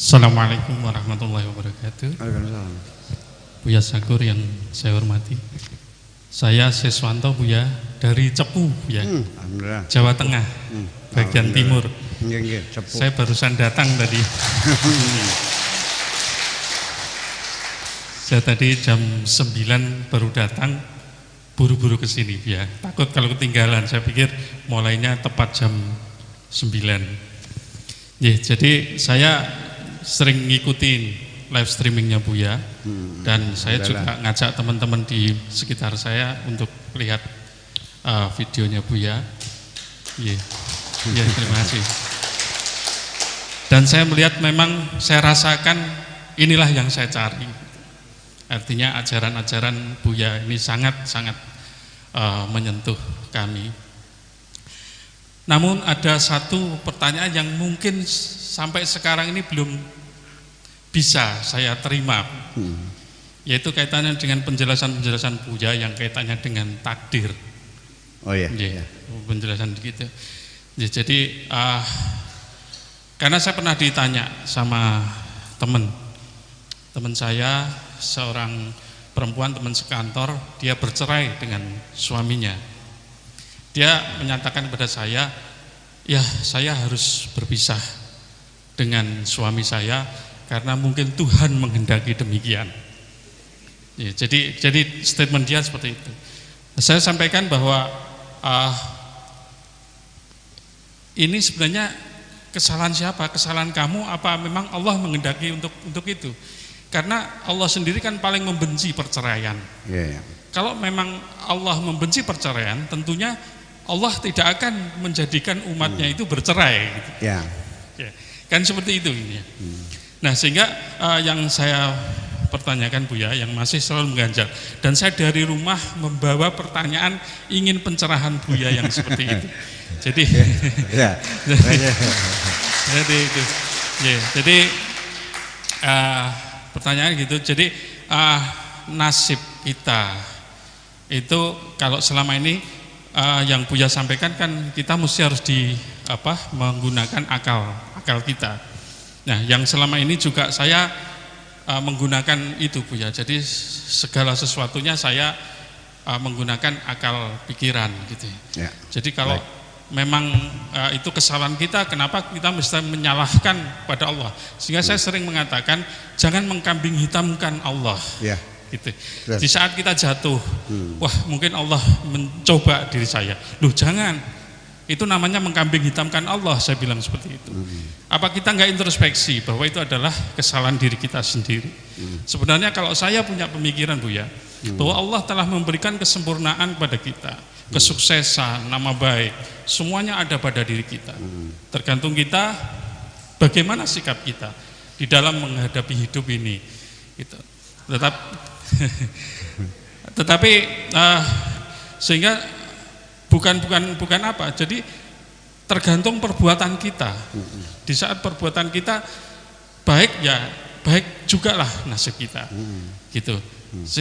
Assalamualaikum warahmatullahi wabarakatuh. Waalaikumsalam. Buya Sakur yang saya hormati, saya Seswanto Buya dari Cepu Buya, Jawa Tengah, bagian timur. Saya barusan datang tadi. Saya tadi jam 9 baru datang, buru-buru ke sini Buya. Takut kalau ketinggalan, saya pikir mulainya tepat jam 9. Jadi saya sering ngikutin live streamingnya Buya, dan saya juga ngajak teman-teman di sekitar saya untuk lihat videonya Buya. Terima kasih. Dan saya melihat, memang saya rasakan inilah yang saya cari. Artinya ajaran-ajaran Buya ini sangat-sangat menyentuh kami. Namun ada satu pertanyaan yang mungkin sampai sekarang ini belum bisa saya terima, yaitu kaitannya dengan penjelasan-penjelasan Buya yang kaitannya dengan takdir. Oh iya. Penjelasan gitu. Jadi karena saya pernah ditanya sama teman saya, seorang perempuan teman sekantor, dia bercerai dengan suaminya. Dia menyatakan kepada saya, ya saya harus berpisah dengan suami saya karena mungkin Tuhan menghendaki demikian. Jadi statement dia seperti itu. Saya sampaikan bahwa ini sebenarnya kesalahan siapa? Kesalahan kamu apa memang Allah menghendaki untuk itu? Karena Allah sendiri kan paling membenci perceraian. Kalau memang Allah membenci perceraian, tentunya Allah tidak akan menjadikan umatnya itu bercerai gitu. Kan seperti itu. Nah, sehingga yang saya pertanyakan Buya, yang masih selalu mengganjal, dan saya dari rumah membawa pertanyaan ingin pencerahan Buya yang seperti itu. Jadi jadi pertanyaan gitu. Jadi nasib kita itu kalau selama ini yang Buya sampaikan kan kita mesti harus menggunakan akal kita. Nah, yang selama ini juga saya menggunakan itu Buya. Jadi segala sesuatunya saya menggunakan akal pikiran gitu. Jadi kalau memang itu kesalahan kita, kenapa kita mesti menyalahkan pada Allah? Sehingga saya sering mengatakan jangan mengkambing hitamkan Allah. Gitu. Di saat kita jatuh, wah mungkin Allah mencoba diri saya. Loh jangan, itu namanya mengkambing hitamkan Allah, saya bilang seperti itu. Apa kita nggak introspeksi bahwa itu adalah kesalahan diri kita sendiri? Sebenarnya kalau saya punya pemikiran Buya, bahwa Allah telah memberikan kesempurnaan pada kita, kesuksesan, nama baik, semuanya ada pada diri kita. Tergantung kita bagaimana sikap kita di dalam menghadapi hidup ini. Gitu. Tetapi sehingga bukan apa, jadi tergantung perbuatan kita. Di saat perbuatan kita baik, ya baik juga lah nasib kita gitu.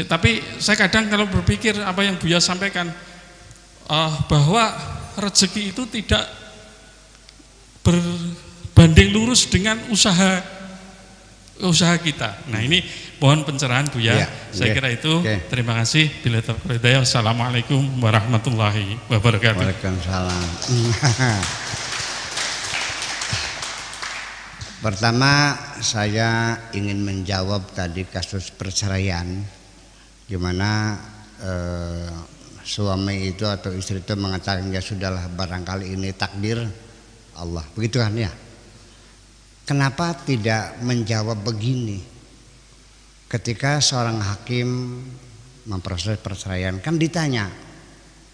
Tapi saya kadang kalau berpikir apa yang Buya sampaikan, bahwa rezeki itu tidak berbanding lurus dengan usaha kita. Nah ini mohon pencerahan Buya. Saya kira itu. Terima kasih. Bila taufiq hidayah. Wassalamualaikum warahmatullahi wabarakatuh. Waalaikumsalam. Pertama saya ingin menjawab tadi kasus perceraian, gimana suami itu atau istri itu mengatakan ya sudahlah, barangkali ini takdir Allah. Begitu kan ya? Kenapa tidak menjawab begini? Ketika seorang hakim memproses perceraian, kan ditanya,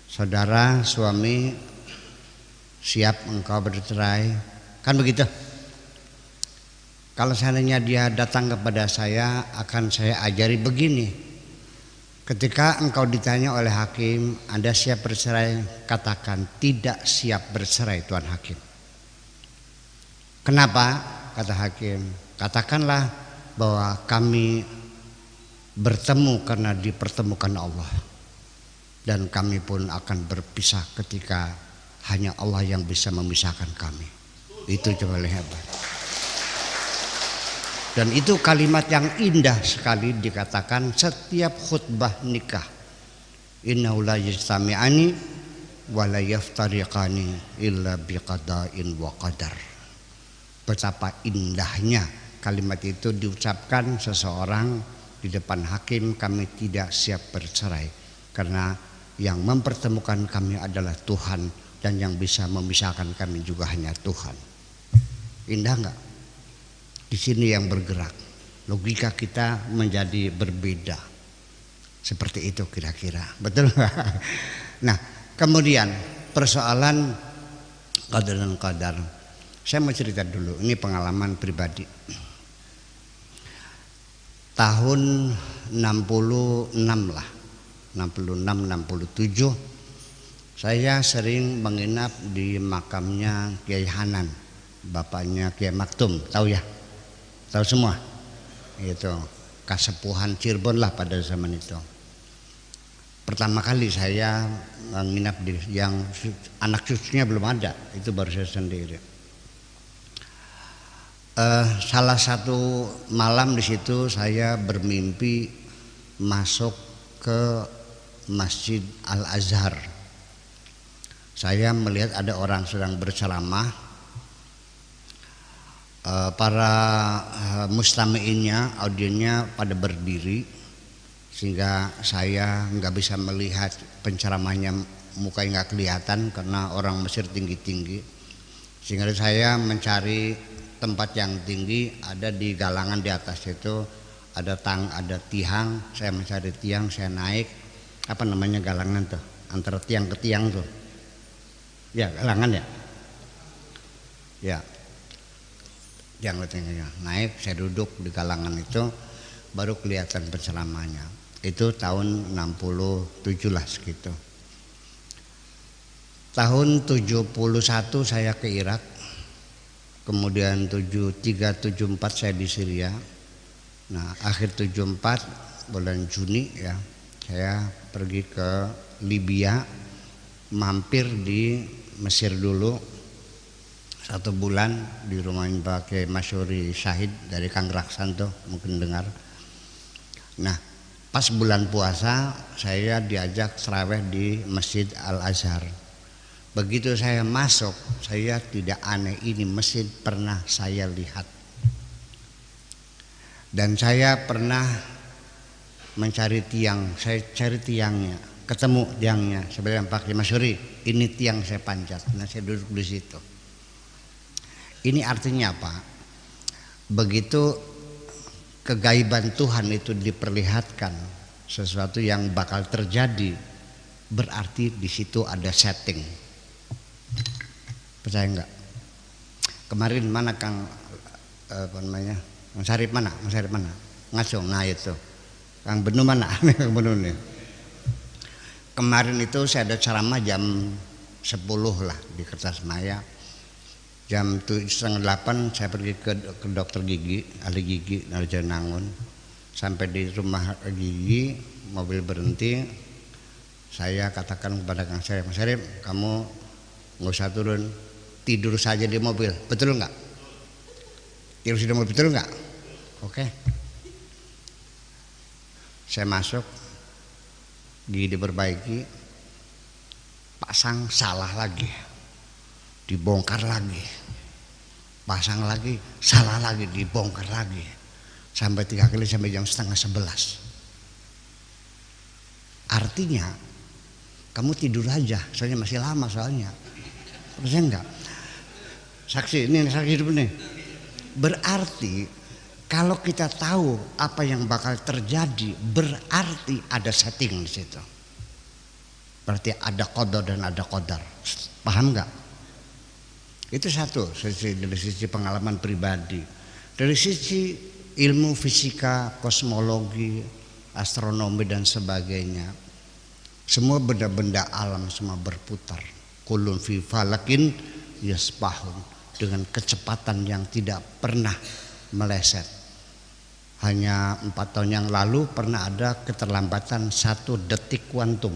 saudara suami siap engkau bercerai? Kan begitu? Kalau seandainya dia datang kepada saya, akan saya ajari begini. Ketika engkau ditanya oleh hakim, Anda siap bercerai? Katakan tidak siap bercerai Tuan Hakim. Kenapa? Kata hakim, katakanlah bahwa kami bertemu karena dipertemukan Allah, dan kami pun akan berpisah ketika hanya Allah yang bisa memisahkan kami. Itu coba hebat. Dan itu kalimat yang indah sekali dikatakan setiap khutbah nikah. Innahu la yajtami'ani wa la yaftariqani illa biqada'in wa qadar. Betapa indahnya kalimat itu diucapkan seseorang di depan hakim, kami tidak siap bercerai karena yang mempertemukan kami adalah Tuhan dan yang bisa memisahkan kami juga hanya Tuhan. Indah enggak? Di sini yang bergerak, logika kita menjadi berbeda. Seperti itu kira-kira, betul nggak? Nah, kemudian persoalan qadar dan qadar. Saya mau cerita dulu, ini pengalaman pribadi. Tahun 66 lah, 66-67, saya sering menginap di makamnya Kiai Hanan, bapaknya Kiai Maktum, tahu ya? Tahu semua, itu Kasepuhan Cirebon lah pada zaman itu. Pertama kali saya menginap di yang anak cucunya belum ada, itu baru saya sendiri. Salah satu malam di situ saya bermimpi masuk ke Masjid Al Azhar. Saya melihat ada orang sedang berceramah. Para mustami'innya, audiennya pada berdiri sehingga saya nggak bisa melihat penceramahnya, mukanya nggak kelihatan karena orang Mesir tinggi-tinggi, sehingga saya mencari tempat yang tinggi, ada di galangan di atas itu ada ada tiang, saya mencari tiang, saya naik, apa namanya galangan tuh, antara tiang ke tiang tuh, ya galangan ya, ya. Yang naik, saya duduk di kalangan itu, baru kelihatan penceramahnya. Itu tahun 67 lah segitu. Tahun 71 saya ke Irak, kemudian 73-74 saya di Syria. Nah, akhir 74 bulan Juni ya, saya pergi ke Libya, mampir di Mesir dulu. 1 bulan di rumah Mbak Kiai Masyuri Syahid dari Kang Raksan tuh, mungkin dengar. Nah, pas bulan puasa saya diajak seraweh di Masjid Al Azhar. Begitu saya masuk, saya tidak aneh, ini masjid pernah saya lihat. Dan saya pernah mencari tiang, saya cari tiangnya, ketemu tiangnya. Saya bilang Pak Kiai Masyuri, ini tiang saya panjat. Nah, saya duduk di situ. Ini artinya apa? Begitu kegaiban Tuhan itu diperlihatkan, sesuatu yang bakal terjadi, berarti di situ ada setting. Percaya enggak? Kemarin mana Kang apa namanya? Mas Sarip mana? Mas Sarip mana? Ngasong, nah itu. Kang Benu mana? Kang Benu nih. Kemarin itu saya ada ceramah jam 10 lah di Kertasmaya. Jam 7:30 saya pergi ke dokter gigi, ahli gigi Narjanangun. Sampai di rumah gigi, mobil berhenti. Saya katakan kepada Kang Sarip, Mas Sarip, kamu nggak usah turun, tidur saja di mobil, betul nggak? Tidur di mobil, betul nggak? Oke. Saya masuk, gigi diperbaiki, pasang salah lagi, dibongkar lagi, pasang lagi, salah lagi, dibongkar lagi, sampai 3 kali sampai jam 10:30. Artinya kamu tidur aja, soalnya masih lama soalnya. Percaya enggak? Saksi, ini saksi hidup nih. Berarti kalau kita tahu apa yang bakal terjadi, berarti ada setting di situ. Berarti ada qadar dan ada qadar. Paham enggak? Itu satu dari sisi pengalaman pribadi. Dari sisi ilmu fisika, kosmologi, astronomi dan sebagainya, semua benda-benda alam semua berputar. Kullun fi falakin yasbahun, dengan kecepatan yang tidak pernah meleset. Hanya 4 tahun yang lalu pernah ada keterlambatan 1 detik kuantum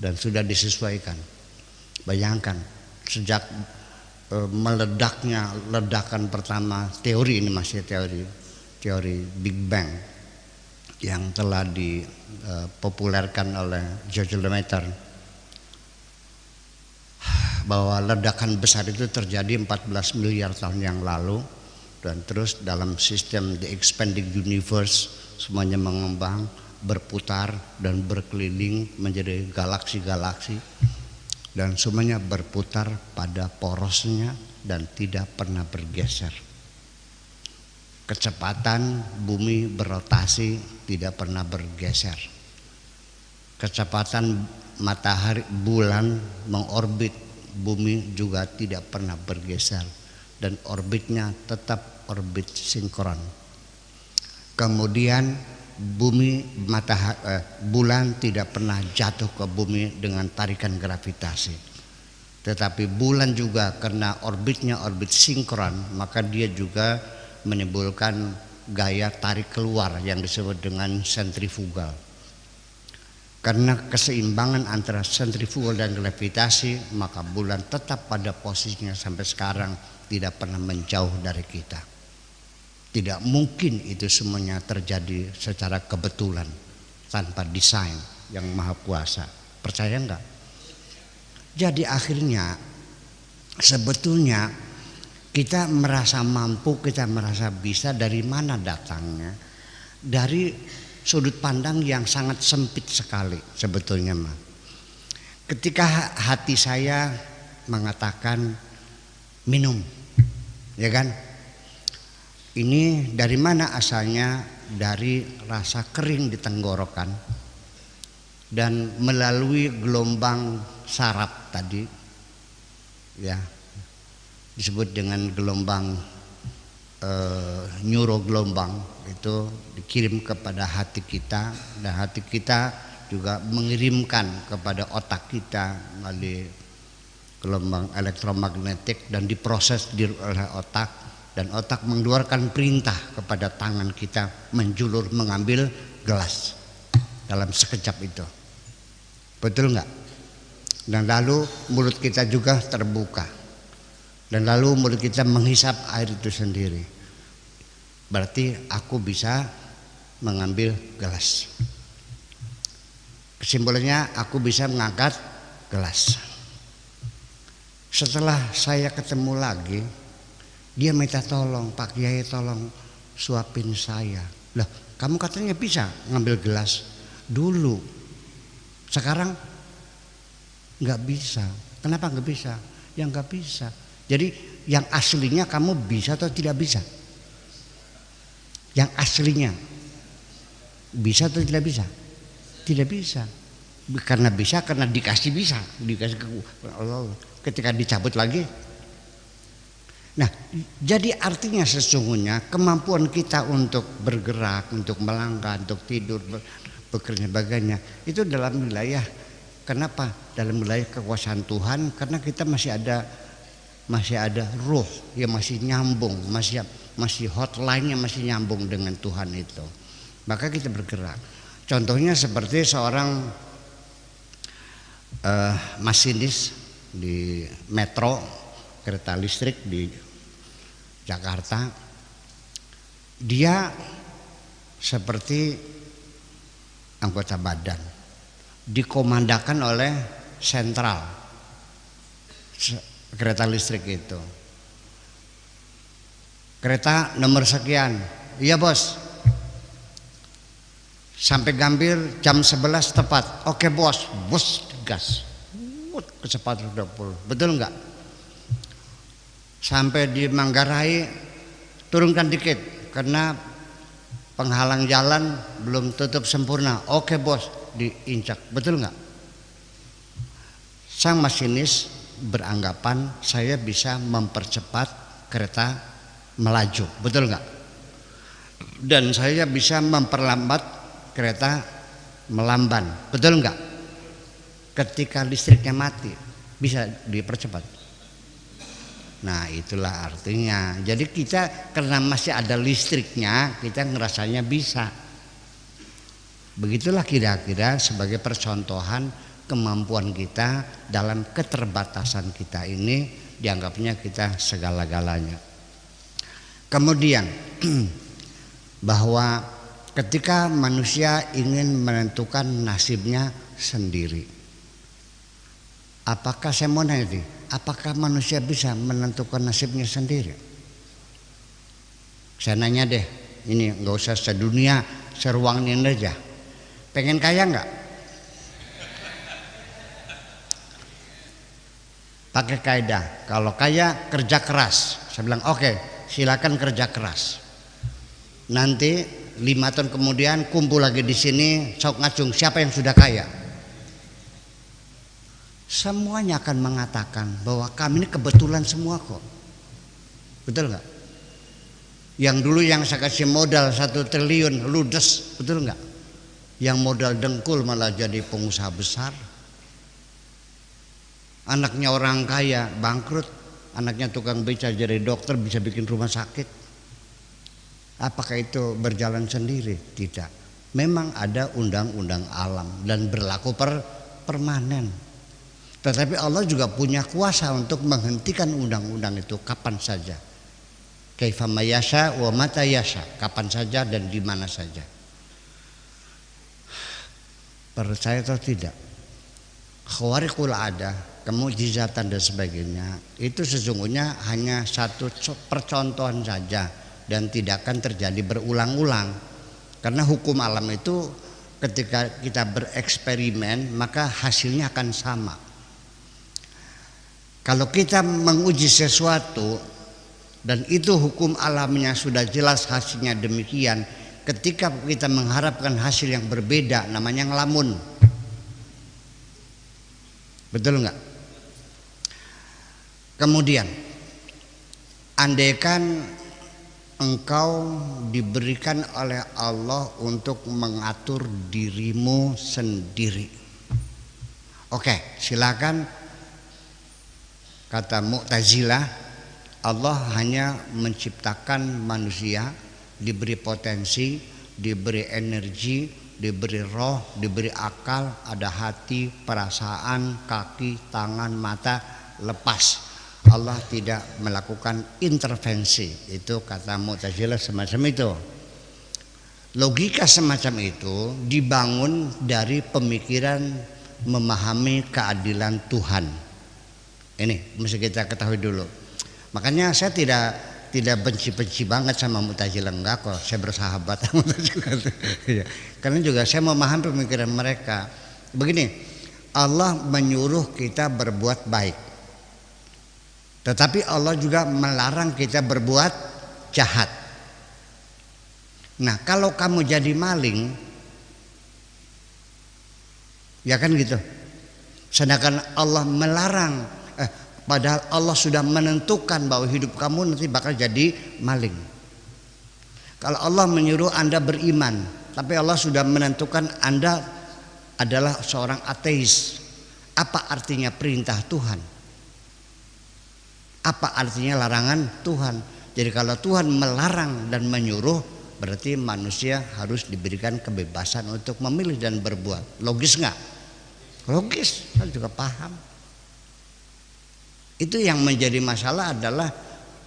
dan sudah disesuaikan. Bayangkan, sejak meledaknya ledakan pertama teori ini masih teori Big Bang yang telah dipopulerkan oleh George Lemaitre, bahwa ledakan besar itu terjadi 14 miliar tahun yang lalu, dan terus dalam sistem the expanding universe semuanya mengembang, berputar dan berkeliling menjadi galaksi-galaksi, dan semuanya berputar pada porosnya dan tidak pernah bergeser. Kecepatan bumi berotasi tidak pernah bergeser. Kecepatan matahari bulan mengorbit bumi juga tidak pernah bergeser, dan orbitnya tetap orbit sinkron. Kemudian bulan tidak pernah jatuh ke bumi dengan tarikan gravitasi, tetapi bulan juga karena orbitnya orbit sinkron, maka dia juga menimbulkan gaya tarik keluar yang disebut dengan sentrifugal. Karena keseimbangan antara sentrifugal dan gravitasi, maka bulan tetap pada posisinya sampai sekarang, tidak pernah menjauh dari kita. Tidak mungkin itu semuanya terjadi secara kebetulan tanpa desain yang maha kuasa. Percaya enggak? Jadi akhirnya sebetulnya kita merasa mampu, kita merasa bisa, dari mana datangnya? Dari sudut pandang yang sangat sempit sekali sebetulnya mah. Ketika hati saya mengatakan minum, ya kan? Ini dari mana asalnya? Dari rasa kering di tenggorokan dan melalui gelombang saraf tadi, ya, disebut dengan gelombang neurogelombang, itu dikirim kepada hati kita, dan hati kita juga mengirimkan kepada otak kita melalui gelombang elektromagnetik dan diproses oleh otak, dan otak mengeluarkan perintah kepada tangan kita menjulur mengambil gelas dalam sekejap itu. Betul enggak? Dan lalu mulut kita juga terbuka, dan lalu mulut kita menghisap air itu sendiri. Berarti aku bisa mengambil gelas. Kesimpulannya, aku bisa mengangkat gelas. Setelah saya ketemu lagi, dia minta tolong, Pak Kiai tolong suapin saya. Lah, kamu katanya bisa ngambil gelas dulu, sekarang nggak bisa. Kenapa nggak bisa? Ya nggak bisa. Jadi yang aslinya kamu bisa atau tidak bisa? Yang aslinya bisa atau tidak bisa? Tidak bisa. Karena bisa, karena dikasih bisa, dikasih ke Allah. Ketika dicabut lagi. Nah, jadi artinya sesungguhnya kemampuan kita untuk bergerak, untuk melangkah, untuk tidur, bekerja sebagainya itu dalam wilayah, kenapa? Dalam wilayah kekuasaan Tuhan, karena kita masih ada ruh yang masih nyambung, masih hotline-nya masih nyambung dengan Tuhan itu. Maka kita bergerak. Contohnya seperti seorang masinis di metro kereta listrik di Jakarta, dia seperti anggota badan, dikomandakan oleh sentral kereta listrik itu. Kereta nomor sekian, iya bos, sampai Gambir jam 11 tepat. Oke bos, bos gas, kecepatan 20, betul enggak? Sampai di Manggarai turunkan dikit karena penghalang jalan belum tutup sempurna. Oke bos, diinjak, betul enggak? Sang masinis beranggapan saya bisa mempercepat kereta melaju, betul enggak? Dan saya bisa memperlambat kereta melamban, betul enggak? Ketika listriknya mati bisa dipercepat. Nah, itulah artinya. Jadi kita karena masih ada listriknya, kita ngerasanya bisa. Begitulah kira-kira sebagai percontohan kemampuan kita dalam keterbatasan kita ini dianggapnya kita segala-galanya. Kemudian bahwa ketika manusia ingin menentukan nasibnya sendiri, apakah saya mau nanya nih, apakah manusia bisa menentukan nasibnya sendiri? Saya nanya deh, ini nggak usah sedunia, seruangin aja. Pengen kaya nggak? Pakai kaidah, kalau kaya kerja keras. Saya bilang oke, silakan kerja keras. Nanti 5 tahun kemudian kumpul lagi di sini, sok ngacung siapa yang sudah kaya. Semuanya akan mengatakan bahwa kami ini kebetulan semua kok. Betul nggak? Yang dulu yang saya kasih modal 1 triliun ludes, betul nggak? Yang modal dengkul malah jadi pengusaha besar. Anaknya orang kaya bangkrut, anaknya tukang beca jadi dokter, bisa bikin rumah sakit. Apakah itu berjalan sendiri? Tidak. Memang ada undang-undang alam dan berlaku permanen. Tetapi Allah juga punya kuasa untuk menghentikan undang-undang itu kapan saja. Kaifa mayasha wa mata yasha, kapan saja dan di mana saja. Percaya atau tidak? Khawariqul ada, kemujizatan dan sebagainya itu sesungguhnya hanya satu percontohan saja dan tidak akan terjadi berulang-ulang, karena hukum alam itu ketika kita bereksperimen maka hasilnya akan sama. Kalau kita menguji sesuatu dan itu hukum alamnya sudah jelas hasilnya demikian, ketika kita mengharapkan hasil yang berbeda namanya ngelamun. Betul enggak? Kemudian andaikan engkau diberikan oleh Allah untuk mengatur dirimu sendiri. Oke, silakan. Kata Mu'tazilah, Allah hanya menciptakan manusia, diberi potensi, diberi energi, diberi roh, diberi akal, ada hati, perasaan, kaki, tangan, mata, lepas. Allah tidak melakukan intervensi. Itu kata Mu'tazilah semacam itu. Logika semacam itu dibangun dari pemikiran memahami keadilan Tuhan. Ini mesti kita ketahui dulu. Makanya saya tidak benci-benci banget sama Mu'tazilah, enggak kok, saya bersahabat sama Mu'tazilah. Karena juga saya memahami pemikiran mereka. Begini, Allah menyuruh kita berbuat baik, tetapi Allah juga melarang kita berbuat jahat. Nah, kalau kamu jadi maling, ya kan gitu. Sedangkan Allah melarang, padahal Allah sudah menentukan bahwa hidup kamu nanti bakal jadi maling. Kalau Allah menyuruh Anda beriman, tapi Allah sudah menentukan Anda adalah seorang ateis, apa artinya perintah Tuhan? Apa artinya larangan Tuhan? Jadi kalau Tuhan melarang dan menyuruh, berarti manusia harus diberikan kebebasan untuk memilih dan berbuat. Logis nggak? Logis, saya juga paham. Itu yang menjadi masalah adalah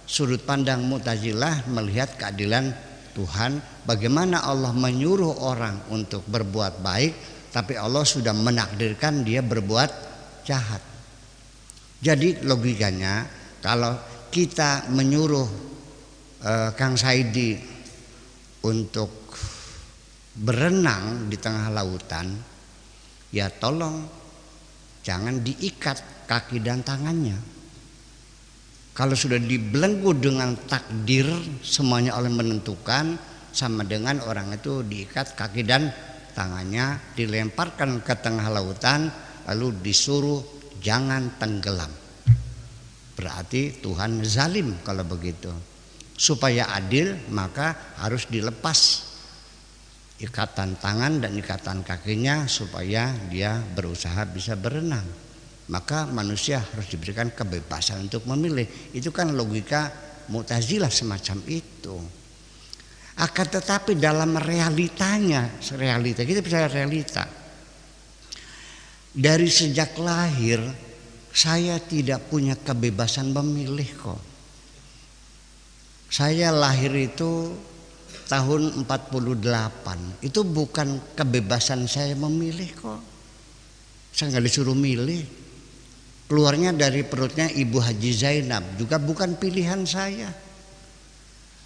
sudut pandang Mu'tazilah melihat keadilan Tuhan. Bagaimana Allah menyuruh orang untuk berbuat baik, tapi Allah sudah menakdirkan dia berbuat jahat. Jadi logikanya, kalau kita menyuruh Kang Saidi untuk berenang di tengah lautan, ya tolong jangan diikat kaki dan tangannya. Kalau sudah dibelenggu dengan takdir, semuanya Allah menentukan, sama dengan orang itu diikat kaki dan tangannya, dilemparkan ke tengah lautan, lalu disuruh jangan tenggelam. Berarti Tuhan zalim kalau begitu. Supaya adil maka harus dilepas ikatan tangan dan ikatan kakinya supaya dia berusaha bisa berenang. Maka manusia harus diberikan kebebasan untuk memilih. Itu kan logika Mu'tazilah semacam itu. Akan tetapi dalam realitanya, realita kita percaya realita. Dari sejak lahir Saya tidak punya kebebasan memilih kok. Saya lahir itu tahun 48. Itu bukan kebebasan saya memilih kok. Saya nggak disuruh milih. Keluarnya dari perutnya Ibu Haji Zainab juga bukan pilihan saya.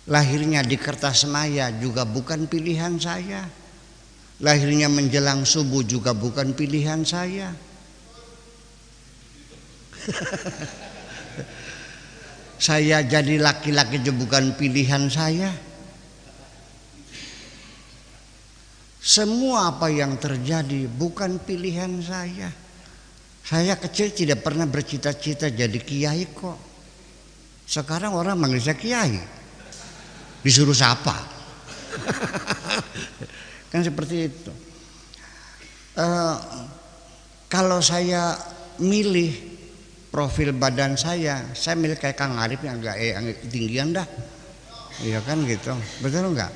Lahirnya di Kertasmaya juga bukan pilihan saya. Lahirnya menjelang subuh juga bukan pilihan saya. Saya jadi laki-laki itu bukan pilihan saya. Semua apa yang terjadi bukan pilihan saya. Saya kecil tidak pernah bercita-cita jadi kiai kok. Sekarang orang manggil saya kiai. Disuruh siapa? Kan seperti itu. Kalau saya milih profil badan saya milih kayak Kang Arif yang agak tinggian dah. Iya kan gitu. Betul enggak?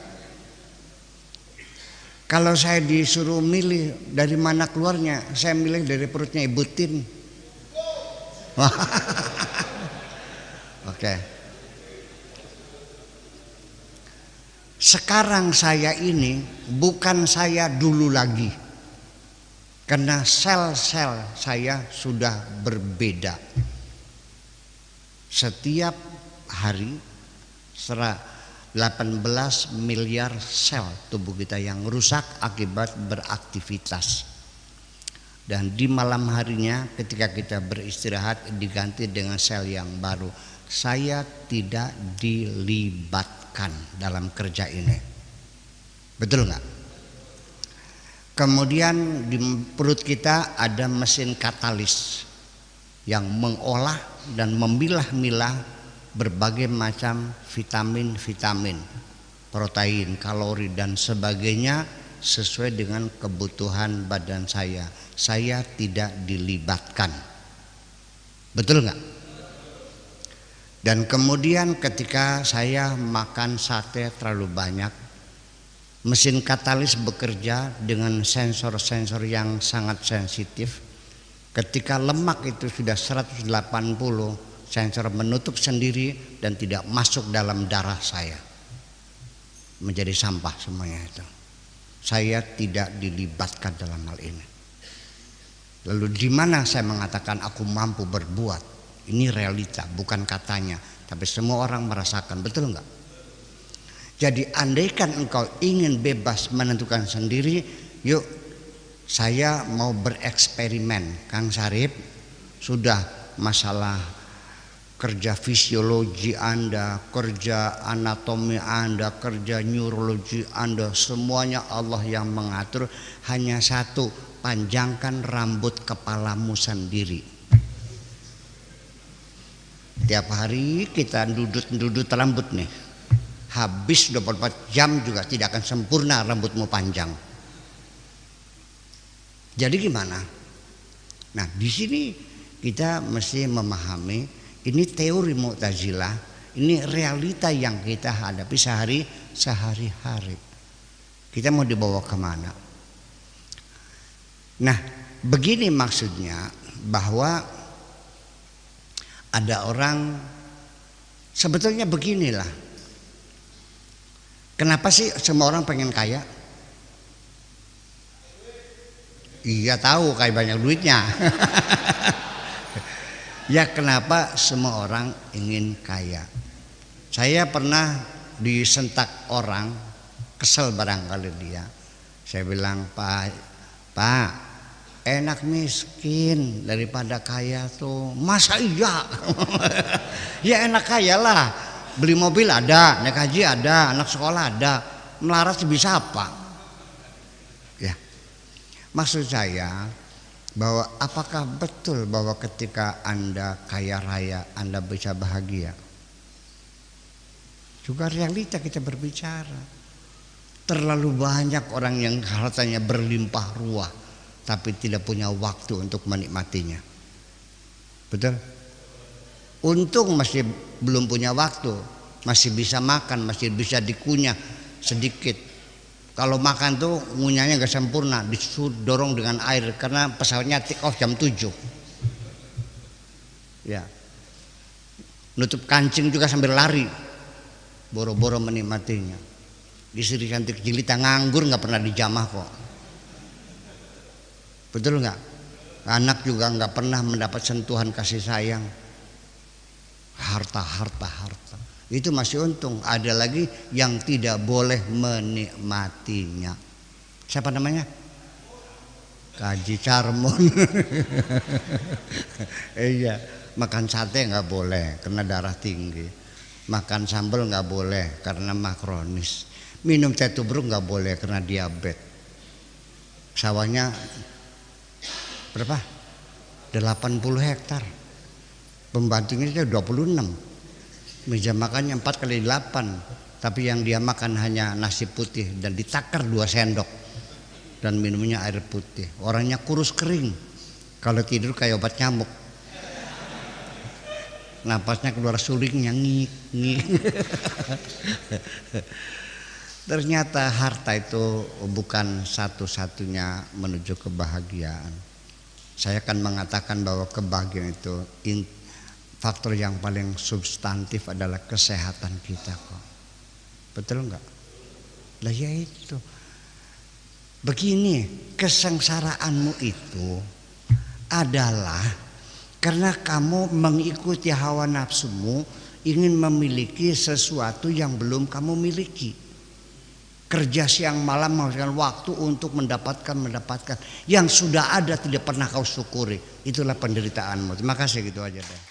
Kalau saya disuruh milih dari mana keluarnya, saya milih dari perutnya Ibu Tin. Oke. Sekarang saya ini bukan saya dulu lagi. Karena sel-sel saya sudah berbeda. Setiap hari 18 miliar sel tubuh kita yang rusak akibat beraktivitas. Dan di malam harinya ketika kita beristirahat diganti dengan sel yang baru. Saya tidak dilibatkan dalam kerja ini. Betul nggak? Kemudian di perut kita ada mesin katalis yang mengolah dan memilah-milah berbagai macam vitamin-vitamin, protein, kalori dan sebagainya sesuai dengan kebutuhan badan saya. Saya tidak dilibatkan. Betul nggak? Dan kemudian ketika saya makan sate terlalu banyak, mesin katalis bekerja dengan sensor-sensor yang sangat sensitif. Ketika lemak itu sudah 180, sensor menutup sendiri dan tidak masuk dalam darah saya. Menjadi sampah semuanya itu. Saya tidak dilibatkan dalam hal ini. Lalu di mana saya mengatakan aku mampu berbuat? Ini realita, bukan katanya, tapi semua orang merasakan, betul enggak? Jadi andaikan engkau ingin bebas menentukan sendiri, yuk saya mau bereksperimen. Kang Sarip, sudah masalah kerja fisiologi Anda, kerja anatomi Anda, kerja neurologi Anda, semuanya Allah yang mengatur. Hanya satu, panjangkan rambut kepalamu sendiri. Tiap hari kita dudut rambut nih. Habis 24 jam juga tidak akan sempurna rambutmu panjang. Jadi gimana? Nah, di sini kita mesti memahami ini teori Mu'tazilah, ini realita yang kita hadapi sehari-hari. Kita mau dibawa kemana? Nah, begini maksudnya, bahwa ada orang sebetulnya beginilah. Kenapa sih semua orang pengen kaya? Iya tahu kayak banyak duitnya. Ya kenapa semua orang ingin kaya? Saya pernah disentak orang, kesel barangkali dia. Saya bilang, Pak, enak miskin daripada kaya tuh. Masa iya? Ya enak kaya lah. Beli mobil ada, naik haji ada, anak sekolah ada, melarat bisa apa? Ya, maksud saya bahwa apakah betul bahwa ketika Anda kaya raya Anda bisa bahagia? Juga realita kita berbicara. Terlalu banyak orang yang hartanya berlimpah ruah tapi tidak punya waktu untuk menikmatinya. Betul? Untung masih belum punya waktu, masih bisa makan, masih bisa dikunyah sedikit. Kalau makan tuh ngunyahnya gak sempurna, didorong dengan air karena pesawatnya take off jam 7. Ya. Nutup kancing juga sambil lari. Boro-boro menikmatinya. Istri cantik jelita nganggur nggak pernah dijamah kok. Betul nggak? Anak juga nggak pernah mendapat sentuhan kasih sayang. Harta. Itu masih untung. Ada lagi yang tidak boleh menikmatinya. Siapa namanya? Kaji Carmon. Iya, makan sate nggak boleh karena darah tinggi. Makan sambal nggak boleh karena makronis. Minum teh tubruk nggak boleh karena diabetes. Sawahnya berapa? 80 hektar. Pembantunya itu 26. Meja makannya 4 kali 8. Tapi yang dia makan hanya nasi putih dan ditakar 2 sendok. Dan minumnya air putih. Orangnya kurus kering. Kalau tidur kayak obat nyamuk. Napasnya keluar sulingnya ngik. Ternyata harta itu bukan satu-satunya menuju kebahagiaan. Saya akan mengatakan bahwa kebahagiaan itu faktor yang paling substantif adalah kesehatan kita kok. Betul enggak? Lah ya itu. Begini, kesengsaraanmu itu adalah karena kamu mengikuti hawa nafsumu, ingin memiliki sesuatu yang belum kamu miliki. Kerja siang malam menghabiskan waktu untuk mendapatkan yang sudah ada tidak pernah kau syukuri. Itulah penderitaanmu. Terima kasih, gitu aja deh.